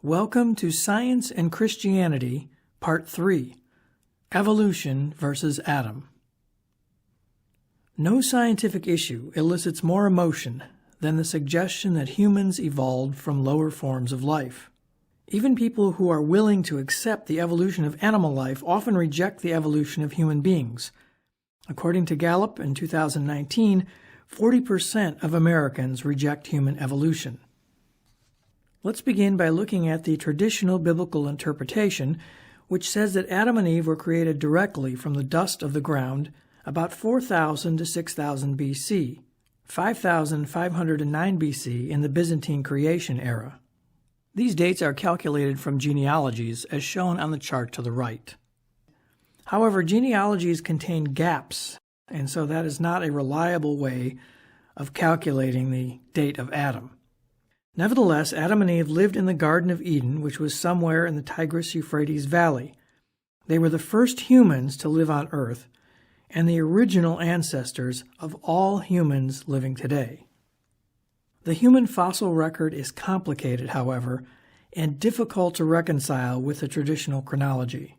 Welcome to Science and Christianity, Part 3, Evolution versus Adam. No scientific issue elicits more emotion than the suggestion that humans evolved from lower forms of life. Even people who are willing to accept the evolution of animal life often reject the evolution of human beings. According to Gallup in 2019, 40% of Americans reject human evolution. Let's begin by looking at the traditional biblical interpretation, which says that Adam and Eve were created directly from the dust of the ground about 4,000 to 6,000 BC, 5,509 BC in the Byzantine creation era. These dates are calculated from genealogies, as shown on the chart to the right. However, genealogies contain gaps, and so that is not a reliable way of calculating the date of Adam. Nevertheless, Adam and Eve lived in the Garden of Eden, which was somewhere in the Tigris-Euphrates Valley. They were the first humans to live on Earth, and the original ancestors of all humans living today. The human fossil record is complicated, however, and difficult to reconcile with the traditional chronology.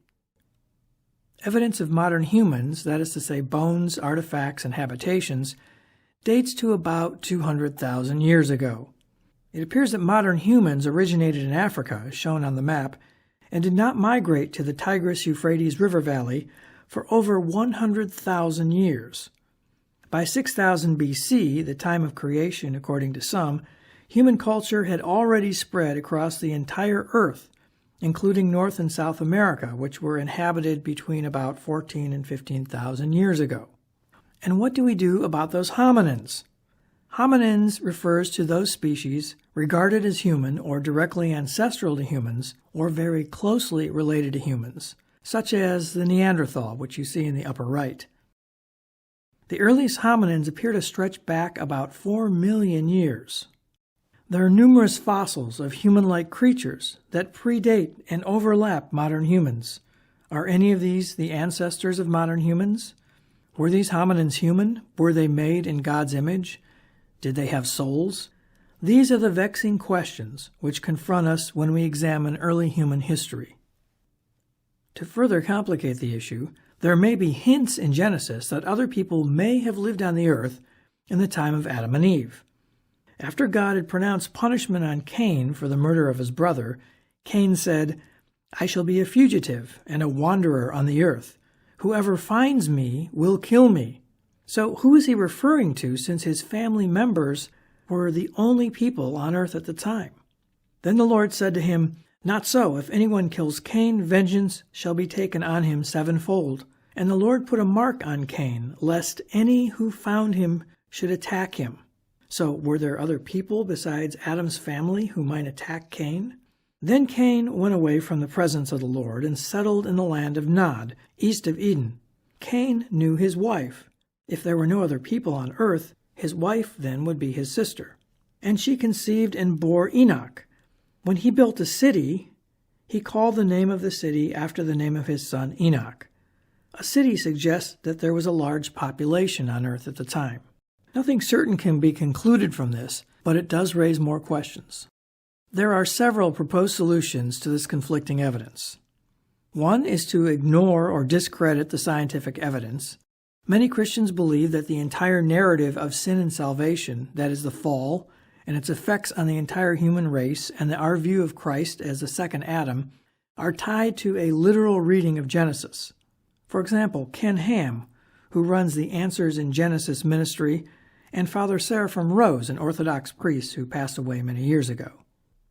Evidence of modern humans, that is to say bones, artifacts, and habitations, dates to about 200,000 years ago. It appears that modern humans originated in Africa, as shown on the map, and did not migrate to the Tigris-Euphrates River Valley for over 100,000 years. By 6000 BC, the time of creation according to some, human culture had already spread across the entire Earth, including North and South America, which were inhabited between about 14 and 15,000 years ago. And what do we do about those hominins? Hominins refers to those species regarded as human or directly ancestral to humans or very closely related to humans, such as the Neanderthal, which you see in the upper right. The earliest hominins appear to stretch back about 4 million years. There are numerous fossils of human-like creatures that predate and overlap modern humans. Are any of these the ancestors of modern humans? Were these hominins human? Were they made in God's image? Did they have souls? These are the vexing questions which confront us when we examine early human history. To further complicate the issue, there may be hints in Genesis that other people may have lived on the earth in the time of Adam and Eve. After God had pronounced punishment on Cain for the murder of his brother, Cain said, "I shall be a fugitive and a wanderer on the earth. Whoever finds me will kill me." So who is he referring to, since his family members were the only people on earth at the time? Then the Lord said to him, "Not so. If anyone kills Cain, vengeance shall be taken on him sevenfold." And the Lord put a mark on Cain, lest any who found him should attack him. So were there other people besides Adam's family who might attack Cain? Then Cain went away from the presence of the Lord and settled in the land of Nod, east of Eden. Cain knew his wife. If there were no other people on earth, his wife then would be his sister. And she conceived and bore Enoch. When he built a city, he called the name of the city after the name of his son Enoch. A city suggests that there was a large population on earth at the time. Nothing certain can be concluded from this, but it does raise more questions. There are several proposed solutions to this conflicting evidence. One is to ignore or discredit the scientific evidence. Many Christians believe that the entire narrative of sin and salvation, that is the fall, and its effects on the entire human race, and our view of Christ as the second Adam, are tied to a literal reading of Genesis. For example, Ken Ham, who runs the Answers in Genesis ministry, and Father Seraphim Rose, an Orthodox priest who passed away many years ago.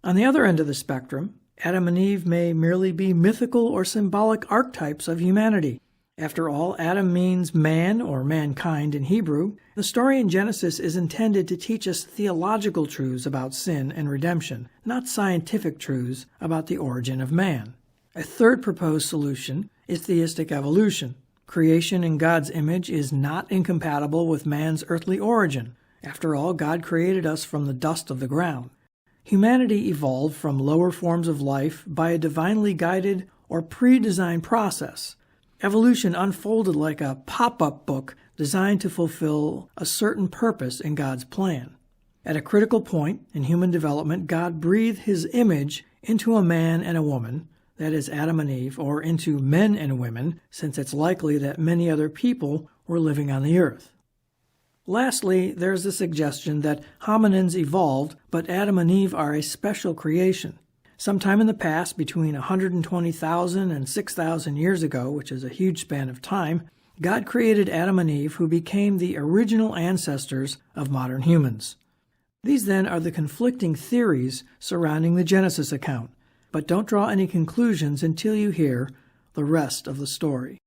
On the other end of the spectrum, Adam and Eve may merely be mythical or symbolic archetypes of humanity. After all, Adam means man or mankind in Hebrew. The story in Genesis is intended to teach us theological truths about sin and redemption, not scientific truths about the origin of man. A third proposed solution is theistic evolution. Creation in God's image is not incompatible with man's earthly origin. After all, God created us from the dust of the ground. Humanity evolved from lower forms of life by a divinely guided or pre-designed process. Evolution unfolded like a pop-up book designed to fulfill a certain purpose in God's plan. At a critical point in human development, God breathed his image into a man and a woman, that is Adam and Eve, or into men and women, since it's likely that many other people were living on the earth. Lastly, there's the suggestion that hominins evolved, but Adam and Eve are a special creation. Sometime in the past, between 120,000 and 6,000 years ago, which is a huge span of time, God created Adam and Eve, who became the original ancestors of modern humans. These then are the conflicting theories surrounding the Genesis account, but don't draw any conclusions until you hear the rest of the story.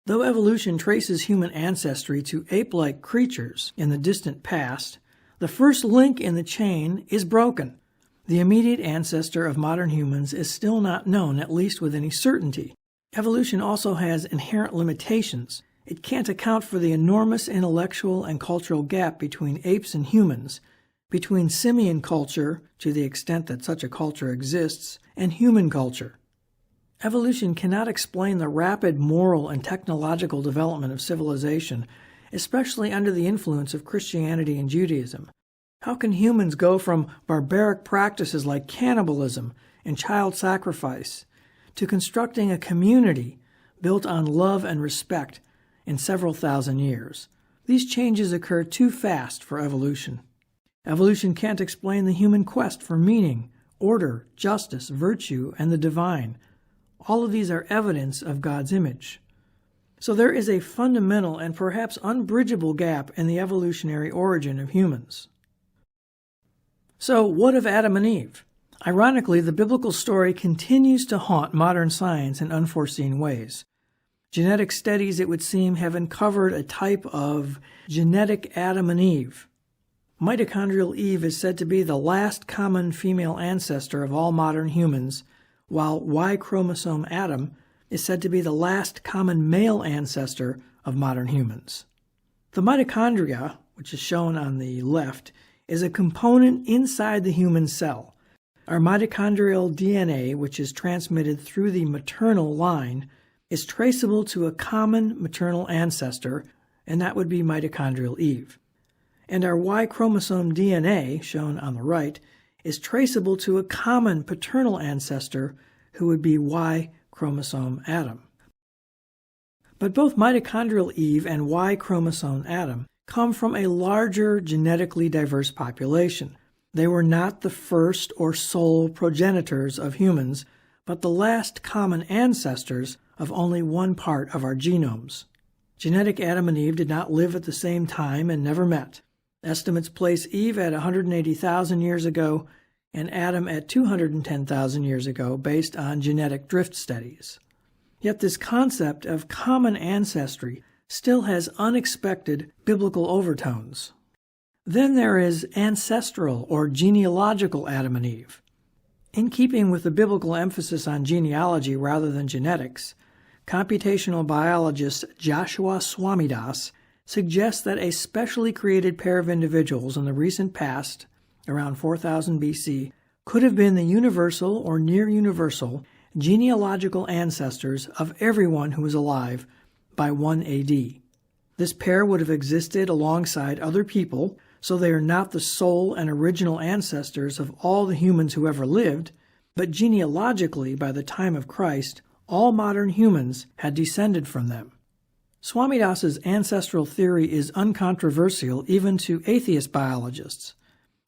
Though evolution traces human ancestry to ape-like creatures in the distant past, the first link in the chain is broken. The immediate ancestor of modern humans is still not known, at least with any certainty. Evolution also has inherent limitations. It can't account for the enormous intellectual and cultural gap between apes and humans, between simian culture, to the extent that such a culture exists, and human culture. Evolution cannot explain the rapid moral and technological development of civilization, especially under the influence of Christianity and Judaism. How can humans go from barbaric practices like cannibalism and child sacrifice to constructing a community built on love and respect in several thousand years? These changes occur too fast for evolution. Evolution can't explain the human quest for meaning, order, justice, virtue, and the divine. All of these are evidence of God's image. So there is a fundamental and perhaps unbridgeable gap in the evolutionary origin of humans. So what of Adam and Eve? Ironically, the biblical story continues to haunt modern science in unforeseen ways. Genetic studies, it would seem, have uncovered a type of genetic Adam and Eve. Mitochondrial Eve is said to be the last common female ancestor of all modern humans, while Y chromosome Adam is said to be the last common male ancestor of modern humans. The mitochondria, which is shown on the left, is a component inside the human cell. Our mitochondrial DNA, which is transmitted through the maternal line, is traceable to a common maternal ancestor, and that would be mitochondrial Eve. And our Y chromosome DNA, shown on the right, is traceable to a common paternal ancestor, who would be Y chromosome Adam. But both mitochondrial Eve and Y chromosome Adam come from a larger genetically diverse population. They were not the first or sole progenitors of humans, but the last common ancestors of only one part of our genomes. Genetic Adam and Eve did not live at the same time and never met. Estimates place Eve at 180,000 years ago and Adam at 210,000 years ago based on genetic drift studies. Yet this concept of common ancestry still has unexpected biblical overtones. Then there is ancestral or genealogical Adam and Eve. In keeping with the biblical emphasis on genealogy rather than genetics, computational biologist Joshua Swamidass suggests that a specially created pair of individuals in the recent past, around 4000 BC, could have been the universal or near-universal genealogical ancestors of everyone who was alive by 1 AD. This pair would have existed alongside other people, so they are not the sole and original ancestors of all the humans who ever lived, but genealogically, by the time of Christ, all modern humans had descended from them. Swamidass's ancestral theory is uncontroversial even to atheist biologists,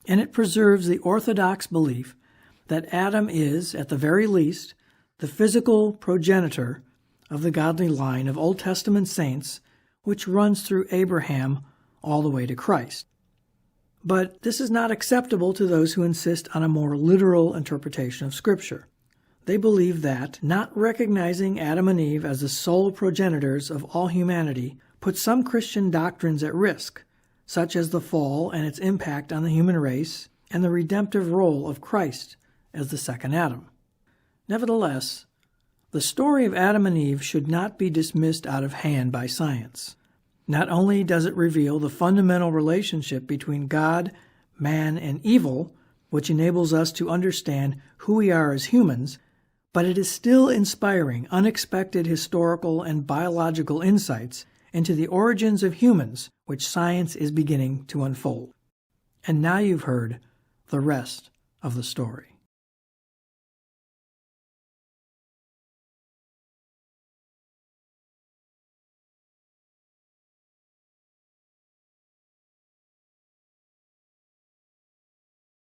and it preserves the orthodox belief that Adam is, at the very least, the physical progenitor of the godly line of Old Testament saints, which runs through Abraham all the way to Christ. But this is not acceptable to those who insist on a more literal interpretation of Scripture. They believe that, not recognizing Adam and Eve as the sole progenitors of all humanity, puts some Christian doctrines at risk, such as the fall and its impact on the human race, and the redemptive role of Christ as the second Adam. Nevertheless, the story of Adam and Eve should not be dismissed out of hand by science. Not only does it reveal the fundamental relationship between God, man, and evil, which enables us to understand who we are as humans, but it is still inspiring unexpected historical and biological insights into the origins of humans, which science is beginning to unfold. And now you've heard the rest of the story.